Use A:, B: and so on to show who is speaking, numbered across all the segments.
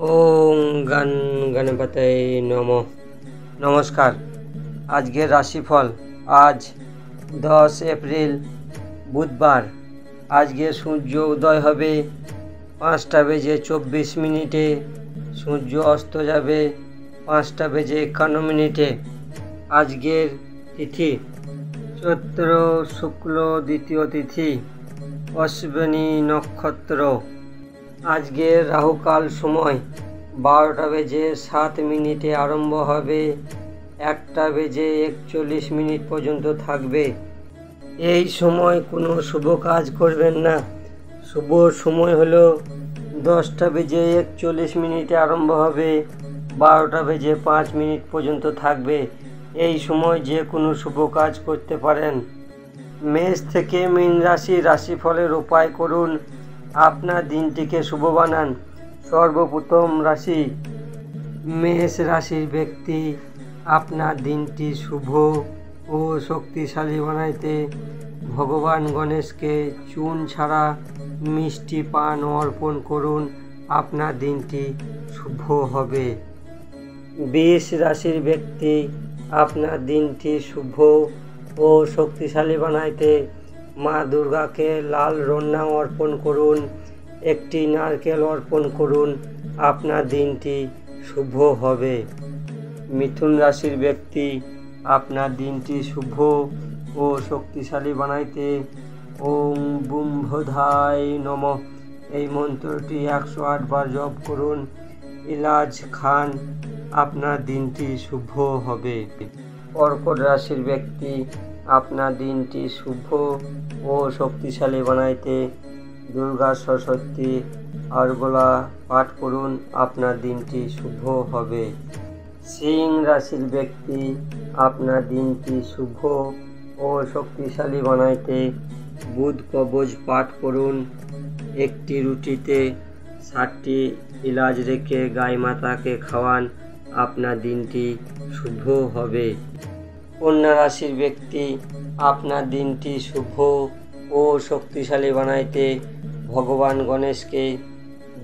A: ওং গণপতয়ে নমঃ। নমস্কার। আজকের রাশিফল আজ 10 এপ্রিল বুধবার। আজকে সূর্য উদয় হবে 5:24 সূর্য অস্ত যাবে 5:51। আজকের তিথি চৈত্র শুক্ল দ্বিতীয় তিথি, অশ্বিনী নক্ষত্র। আজকের রাহুকাল সময় 12:07 আরম্ভ হবে, 1:41 পর্যন্ত থাকবে। এই সময় কোনো শুভ কাজ করবেন না। শুভ সময় হলো 10:41 আরম্ভ হবে, 12:05 পর্যন্ত থাকবে। এই সময় যে কোনো শুভ কাজ করতে পারেন। মেষ থেকে মীন রাশিফলের উপায় করুন, আপনার দিনটিকে শুভ বানান। সর্বপ্রথম রাশি মেষ রাশির ব্যক্তি, আপনার দিনটি শুভ ও শক্তিশালী বানাইতে ভগবান গণেশকে চুন ছাড়া মিষ্টি পান অর্পণ করুন, আপনার দিনটি শুভ হবে। বৃষ রাশির ব্যক্তি, আপনার দিনটি শুভ ও শক্তিশালী বানাইতে মা দুর্গাকে লাল রন্না অর্পণ করুন, একটি নারকেল অর্পণ করুন, আপনার দিনটি শুভ হবে। মিথুন রাশির ব্যক্তি, আপনার দিনটি শুভ ও শক্তিশালী বানাইতে ওং বুম্ভধায় নমঃ এই মন্ত্রটি 108 বার জপ করুন, ইলাজ খান, আপনার দিনটি শুভ হবে। কর্কট রাশির ব্যক্তি, আপনার দিনটি শুভ ও শক্তিশালী বানাইতে দুর্গা সরস্বতী আরগোলা পাঠ করুন, আপনার দিনটি শুভ হবে। সিং রাশির ব্যক্তি, আপনার দিনটি শুভ ও শক্তিশালী বানাইতে বুধ কবচ পাঠ করুন, একটি রুটিতে 7টি ইলাচ রেখে গাই মাতাকে খাওয়ান, আপনার দিনটি শুভ হবে। কন্যা রাশির ব্যক্তি, আপনার দিনটি শুভ ও শক্তিশালী বানাইতে ভগবান গণেশকে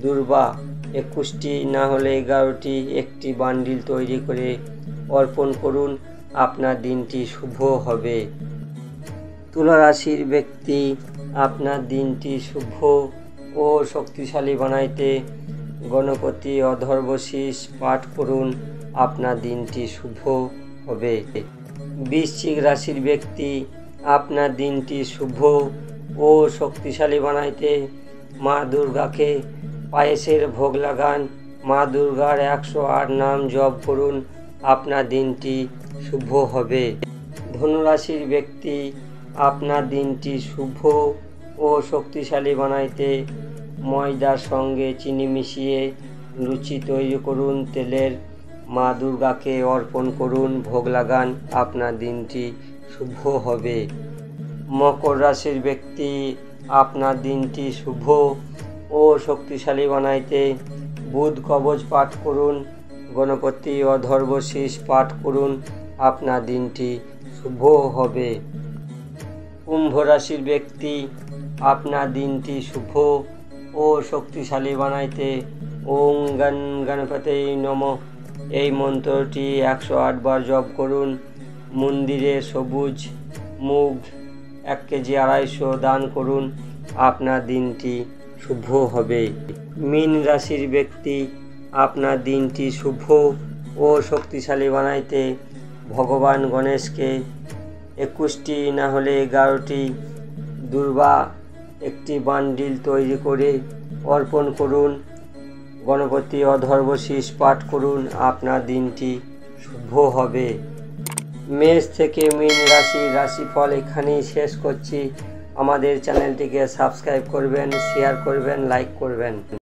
A: দুর্বা 21টি না হলে 11টি একটি বান্ডিল তৈরি করে অর্পণ করুন, আপনার দিনটি শুভ হবে। তুলা রাশির ব্যক্তি, আপনার দিনটি শুভ ও শক্তিশালী বানাইতে গণপতি অধর্বশীষ পাঠ করুন, আপনার দিনটি শুভ হবে। বৃশ্চিক রাশির ব্যক্তি, আপনার দিনটি শুভ ও শক্তিশালী বানাইতে মা দুর্গাকে পায়েসের ভোগ লাগান, মা দুর্গার 108 নাম জপ করুন, আপনার দিনটি শুভ হবে। ধনুরাশির ব্যক্তি, আপনার দিনটি শুভ ও শক্তিশালী বানাইতে ময়দার সঙ্গে চিনি মিশিয়ে লুচি তৈরি করুন, তেলের মা দুর্গাকে অর্পণ করুন, ভোগ লাগান, আপনার দিনটি শুভ হবে। মকর রাশির ব্যক্তি, আপনার দিনটি শুভ ও শক্তিশালী বানাইতে বুধ কবচ পাঠ করুন, গণপতি অধর্বশীষ পাঠ করুন, আপনার দিনটি শুভ হবে। কুম্ভ রাশির ব্যক্তি, আপনার দিনটি শুভ ও শক্তিশালী বানাইতে ওং গণপতয়ে নমঃ এই মন্ত্রটি 108 বার জপ করুন, মন্দিরে সবুজ মুগ 1 কেজি 250 দান করুন, আপনার দিনটি শুভ হবে। মীন রাশির ব্যক্তি, আপনার দিনটি শুভ ও শক্তিশালী বানাইতে ভগবান গণেশকে 21টি না হলে 11টি দুর্বা একটি বান্ডিল তৈরি করে অর্পণ করুন, গণপতি অধর্বশীষ পাঠ করুন, আপনার দিনটি শুভ হবে। মেষ থেকে মীন রাশিফল এখানেই শেষ করছি। আমাদের চ্যানেলটিকে সাবস্ক্রাইব করবেন, শেয়ার করবেন, লাইক করবেন।